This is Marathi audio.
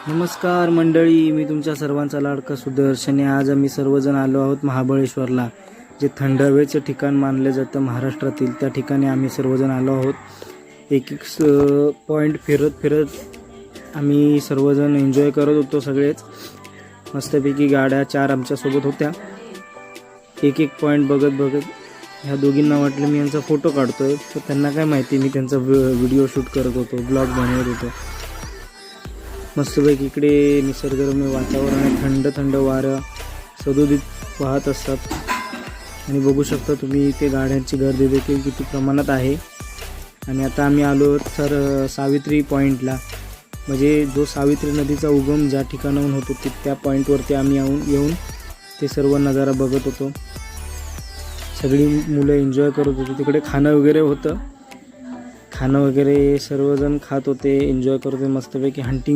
नमस्कार मंडळी, मी तुमच्या सर्वांचा लाडका सुदर्शन. आज आम्ही सर्वजण आलो आहोत महाबळेश्वरला, जे थंड हवेचं ठिकाण मानलं जातं महाराष्ट्रातील. त्या ठिकाणी आम्ही सर्वजण आलो आहोत. एक एक पॉईंट फिरत आम्ही सर्वजण एन्जॉय करत होतो. सगळेच मस्तपैकी गाड्या 4 आमच्यासोबत होत्या. एक एक पॉईंट बघत ह्या दोघींना वाटलं मी यांचा फोटो काढतोय, तर त्यांना काय माहिती मी त्यांचा व्हिडिओ शूट करत होतो, ब्लॉग बनवत होतो. मस्तपैकी इकडे निसर्गरम्य वातावरण आहे, थंड थंड वारं सदोदित वाहत असतात. आणि बघू शकता तुम्ही इथे गाड्यांची गर्दी देखील किती प्रमाणात आहे. आणि आता आम्ही आलो तर सावित्री पॉईंटला, म्हणजे जो सावित्री नदीचा उगम ज्या ठिकाणाहून होतो त्या पॉईंटवरती आम्ही येऊन ते सर्व नजारा बघत होतो. सगळी मुलं एन्जॉय करत होती. तिकडे खाणं वगैरे होतं, सर्वजण खात होते, एन्जॉय करत होते. मस्तपैकी हंटिंग